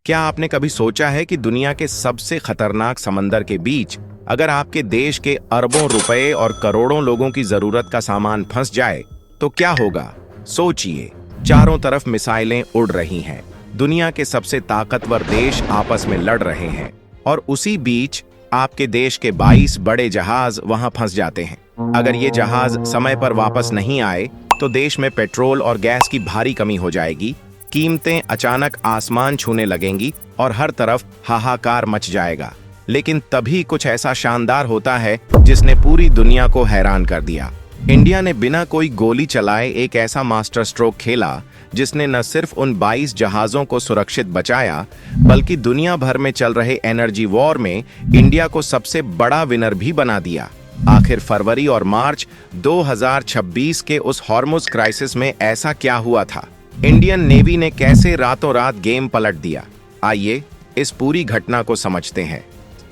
क्या आपने कभी सोचा है कि दुनिया के सबसे खतरनाक समंदर के बीच अगर आपके देश के अरबों रुपए और करोड़ों लोगों की जरूरत का सामान फंस जाए तो क्या होगा? सोचिए, चारों तरफ मिसाइलें उड़ रही हैं, दुनिया के सबसे ताकतवर देश आपस में लड़ रहे हैं और उसी बीच आपके देश के 22 बड़े जहाज वहां फंस जाते हैं। अगर ये जहाज समय पर वापस नहीं आए तो देश में पेट्रोल और गैस की भारी कमी हो जाएगी, कीमतें अचानक आसमान छूने लगेंगी और हर तरफ हाहाकार मच जाएगा। लेकिन तभी कुछ ऐसा शानदार होता है जिसने पूरी दुनिया को हैरान कर दिया। इंडिया ने बिना कोई गोली चलाए एक ऐसा मास्टर स्ट्रोक खेला जिसने न सिर्फ उन 22 जहाजों को सुरक्षित बचाया बल्कि दुनिया भर में चल रहे एनर्जी वॉर में इंडिया को सबसे बड़ा विनर भी बना दिया। आखिर फरवरी और मार्च 2026 के उस हॉर्मुज क्राइसिस में ऐसा क्या हुआ था? इंडियन नेवी ने कैसे रातों रात गेम पलट दिया? आइए इस पूरी घटना को समझते हैं।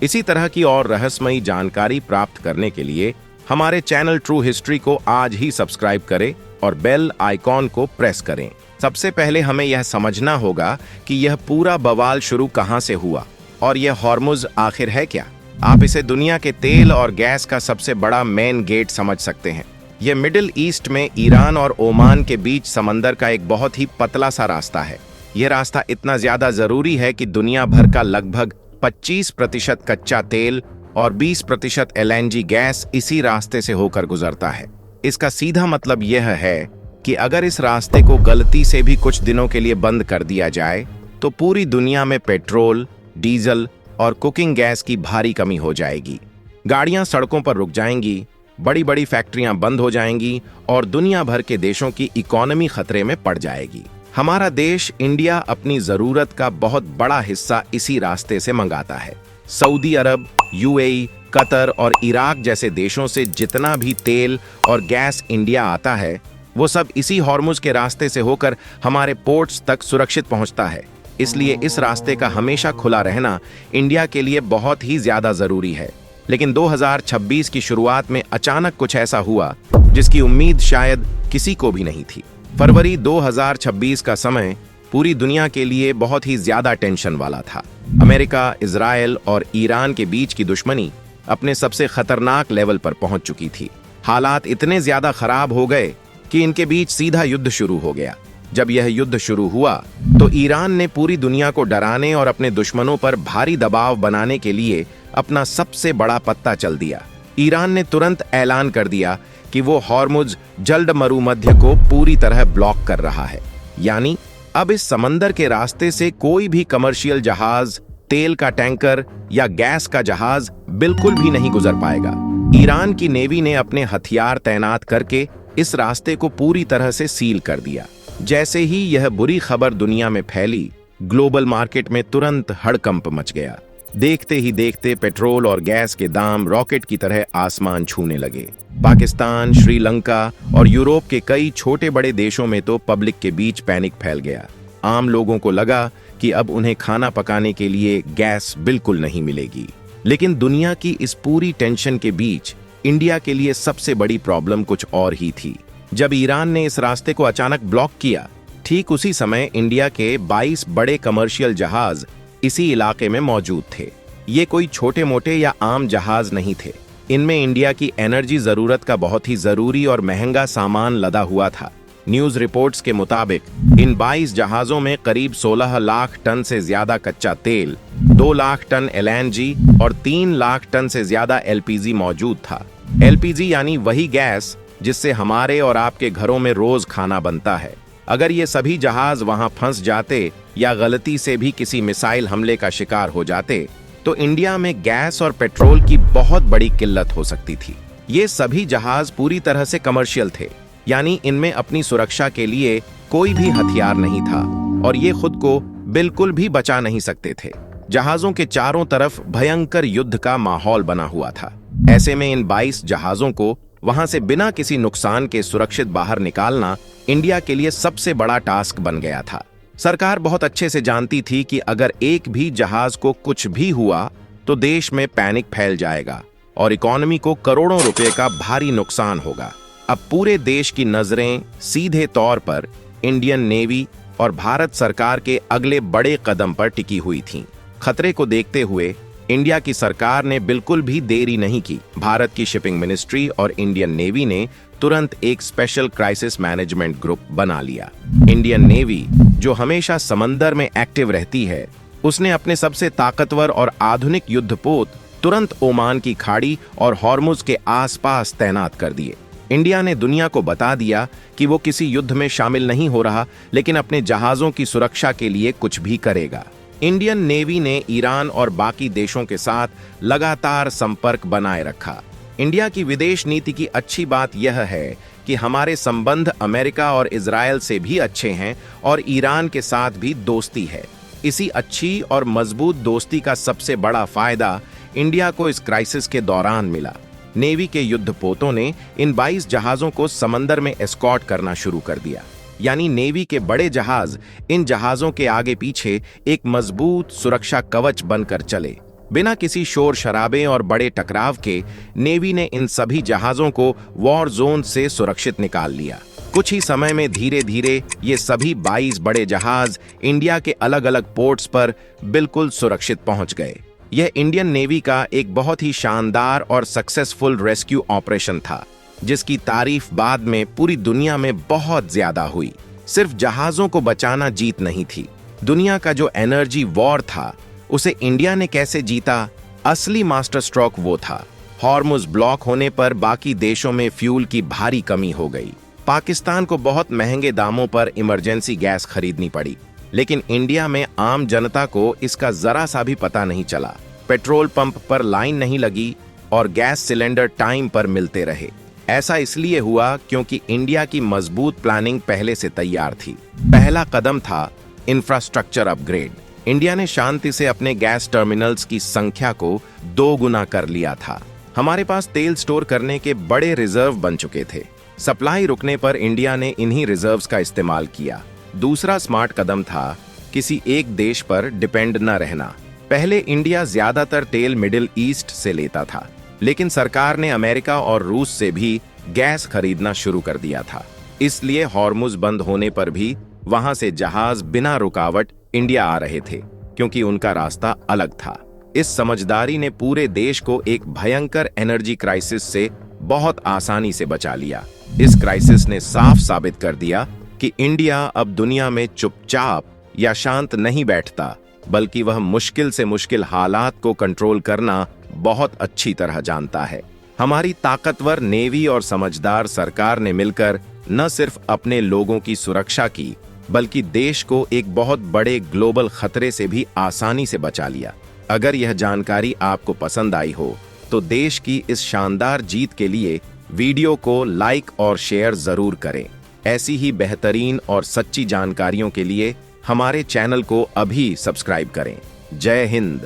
इसी तरह की और रहस्यमयी जानकारी प्राप्त करने के लिए हमारे चैनल ट्रू हिस्ट्री को आज ही सब्सक्राइब करें और बेल आइकॉन को प्रेस करें। सबसे पहले हमें यह समझना होगा कि यह पूरा बवाल शुरू कहां से हुआ और यह हॉर्मुज आखिर है क्या। आप इसे दुनिया के तेल और गैस का सबसे बड़ा मेन गेट समझ सकते हैं। यह मिडिल ईस्ट में ईरान और ओमान के बीच समंदर का एक बहुत ही पतला सा रास्ता है। यह रास्ता इतना ज्यादा जरूरी है कि दुनिया भर का लगभग 25% कच्चा तेल और 20% एलएनजी गैस इसी रास्ते से होकर गुजरता है। इसका सीधा मतलब यह है कि अगर इस रास्ते को गलती से भी कुछ दिनों के लिए बंद कर दिया जाए तो पूरी दुनिया में पेट्रोल, डीजल और कुकिंग गैस की भारी कमी हो जाएगी। गाड़ियां सड़कों पर रुक जाएंगी, बड़ी बड़ी फैक्ट्रियां बंद हो जाएंगी और दुनिया भर के देशों की इकोनॉमी खतरे में पड़ जाएगी। हमारा देश इंडिया अपनी जरूरत का बहुत बड़ा हिस्सा इसी रास्ते से मंगाता है। सऊदी अरब, यूएई, कतर और इराक जैसे देशों से जितना भी तेल और गैस इंडिया आता है वो सब इसी हॉर्मुज के रास्ते से होकर हमारे पोर्ट्स तक सुरक्षित पहुंचता है। इसलिए इस रास्ते का हमेशा खुला रहना इंडिया के लिए बहुत ही ज्यादा जरूरी है। लेकिन 2026 की शुरुआत में अचानक कुछ ऐसा हुआ जिसकी उम्मीद शायद किसी को भी नहीं थी। फरवरी 2026 का समय पूरी दुनिया के लिए बहुत ही ज्यादा टेंशन वाला था। अमेरिका, इजराइल और ईरान के बीच की दुश्मनी अपने सबसे खतरनाक लेवल पर पहुंच चुकी थी। हालात इतने ज्यादा खराब हो गए कि इनके बीच सीधा युद्ध शुरू हो गया। जब यह युद्ध शुरू हुआ तो ईरान ने पूरी दुनिया को डराने और अपने दुश्मनों पर भारी दबाव बनाने के लिए अपना सबसे बड़ा पत्ता चल दिया। ईरान ने तुरंत ऐलान कर दिया कि वो हॉर्मुज जल्द मरुमध्य को पूरी तरह ब्लॉक कर रहा है। यानी अब इस समंदर के रास्ते से कोई भी कमर्शियल जहाज, तेल का टैंकर या गैस का जहाज बिल्कुल भी नहीं गुजर पाएगा। ईरान की नेवी ने अपने हथियार तैनात करके इस रास्ते को पूरी तरह से सील कर दिया। जैसे ही यह बुरी खबर दुनिया में फैली, ग्लोबल मार्केट में तुरंत हड़कंप मच गया। देखते ही देखते पेट्रोल और गैस के दाम रॉकेट की तरह आसमान छूने लगे। पाकिस्तान, श्रीलंका और यूरोप के कई छोटे बड़े देशों में तो पब्लिक के बीच पैनिक फैल गया। आम लोगों को लगा कि अब उन्हें खाना पकाने के लिए गैस बिल्कुल नहीं मिलेगी। लेकिन दुनिया की इस पूरी टेंशन के बीच इंडिया के लिए सबसे बड़ी प्रॉब्लम कुछ और ही थी। जब ईरान ने इस रास्ते को अचानक ब्लॉक किया, ठीक उसी समय इंडिया के 22 बड़े कमर्शियल जहाज इसी इलाके में मौजूद थे। ये कोई छोटे मोटे या आम जहाज नहीं थे। इनमें इंडिया की एनर्जी जरूरत का बहुत ही जरूरी और महंगा सामान लदा हुआ था। न्यूज रिपोर्ट्स के मुताबिक इन 22 जहाजों में करीब 16 लाख टन से ज्यादा कच्चा तेल, 2 लाख टन एलएनजी और 3 लाख टन से ज्यादा एलपीजी मौजूद था। एलपीजी यानी वही गैस जिससे हमारे और आपके घरों में रोज खाना बनता है। अगर ये सभी जहाज वहां फंस जाते या गलती से भी किसी मिसाइल हमले का शिकार हो जाते तो इंडिया में गैस और पेट्रोल की बहुत बड़ी किल्लत हो सकती थी। ये सभी जहाज पूरी तरह से कमर्शियल थे, यानी इनमें अपनी सुरक्षा के लिए कोई भी हथियार नहीं था और ये खुद को बिल्कुल भी बचा नहीं सकते थे। जहाजों के चारों तरफ भयंकर युद्ध का माहौल बना हुआ था। ऐसे में इन 22 जहाजों को वहां से बिना किसी नुकसान के सुरक्षित बाहर निकालना इंडिया के लिए सबसे बड़ा टास्क बन गया था। सरकार बहुत अच्छे से जानती थी कि अगर एक भी जहाज को कुछ भी हुआ तो देश में पैनिक फैल जाएगा और इकोनॉमी को करोड़ों रुपए का भारी नुकसान होगा। अब पूरे देश की नजरें सीधे तौर पर इंडियन नेवी और भारत सरकार के अगले बड़े कदम पर टिकी हुई थीं। खतरे को देखते हुए इंडिया की सरकार ने बिल्कुल भी देरी नहीं की। भारत की शिपिंग मिनिस्ट्री और इंडियन नेवी ने तुरंत एक स्पेशल क्राइसिस मैनेजमेंट ग्रुप बना लिया। इंडियन नेवी, जो हमेशा समंदर में एक्टिव रहती है, उसने अपने सबसे ताकतवर और आधुनिक युद्धपोत तुरंत ओमान की खाड़ी और हॉर्मुज के आसपास तैनात कर दिए। इंडिया ने दुनिया को बता दिया कि वो किसी युद्ध में शामिल नहीं हो रहा, लेकिन अपने जहाजों की सुरक्षा के लिए कुछ भी करेगा। इंडियन नेवी ने ईरान और बाकी देशों के साथ लगातार संपर्क बनाए रखा। इंडिया की विदेश नीति की अच्छी बात यह है कि हमारे संबंध अमेरिका और इजराइल से भी अच्छे हैं और ईरान के साथ भी दोस्ती है। इसी अच्छी और मजबूत दोस्ती का सबसे बड़ा फायदा इंडिया को इस क्राइसिस के दौरान मिला। नेवी के युद्धपोतों ने इन 22 जहाजों को समंदर में एस्कॉर्ट करना शुरू कर दिया। यानी नेवी के बड़े जहाज इन जहाजों के आगे पीछे एक मजबूत सुरक्षा कवच बनकर चले। बिना किसी शोर शराबे और बड़े टकराव के नेवी ने इन सभी जहाजों को वॉर जोन से सुरक्षित निकाल लिया। कुछ ही समय में धीरे धीरे ये सभी 22 बड़े जहाज इंडिया के अलग अलग पोर्ट्स पर बिल्कुल सुरक्षित पहुंच गए। यह इंडियन नेवी का एक बहुत ही शानदार और सक्सेसफुल रेस्क्यू ऑपरेशन था, जिसकी तारीफ बाद में पूरी दुनिया में बहुत ज्यादा हुई। सिर्फ जहाजों को बचाना जीत नहीं थी, दुनिया का जो एनर्जी वॉर था उसे इंडिया ने कैसे जीता, असली मास्टर स्ट्रोक वो था। हॉर्मुज ब्लॉक होने पर बाकी देशों में फ्यूल की भारी कमी हो गई। पाकिस्तान को बहुत महंगे दामों पर इमरजेंसी गैस खरीदनी पड़ी, लेकिन इंडिया में आम जनता को इसका जरा सा भी पता नहीं चला। पेट्रोल पंप पर लाइन नहीं लगी और गैस सिलेंडर टाइम पर मिलते रहे। ऐसा इसलिए हुआ क्योंकि इंडिया की मजबूत प्लानिंग पहले से तैयार थी। पहला कदम था इंफ्रास्ट्रक्चर अपग्रेड। इंडिया ने शांति से अपने गैस टर्मिनल्स की संख्या को 2 गुना कर लिया था। हमारे पास तेल स्टोर करने के बड़े रिजर्व बन चुके थे। सप्लाई रुकने पर इंडिया ने इन्हीं रिजर्व्स का इस्तेमाल किया। दूसरा स्मार्ट कदम था किसी एक देश पर डिपेंड न रहना। पहले इंडिया ज्यादातर तेल मिडिल ईस्ट से लेता था, लेकिन सरकार ने अमेरिका और रूस से भी गैस खरीदना शुरू कर दिया था। इसलिए हॉर्मुज बंद होने पर भी वहां से जहाज बिना रुकावट इंडिया आ रहे थे, क्योंकि उनका रास्ता अलग था। इस समझदारी ने पूरे देश को एक भयंकर एनर्जी क्राइसिस से बहुत आसानी से बचा लिया। इस क्राइसिस ने साफ साबित कर दिया कि इंडिया अब दुनिया में चुपचाप या शांत नहीं बैठता, बल्कि वह मुश्किल से मुश्किल हालात को कंट्रोल करना बहुत अच्छी तरह जानता है। हमारी ताकतवर नेवी और समझदार सरकार ने मिलकर न सिर्फ अपने लोगों की सुरक्षा की, बल्कि देश को एक बहुत बड़े ग्लोबल खतरे से भी आसानी से बचा लिया। अगर यह जानकारी आपको पसंद आई हो तो देश की इस शानदार जीत के लिए वीडियो को लाइक और शेयर जरूर करें। ऐसी ही बेहतरीन और सच्ची जानकारियों के लिए हमारे चैनल को अभी सब्सक्राइब करें। जय हिंद।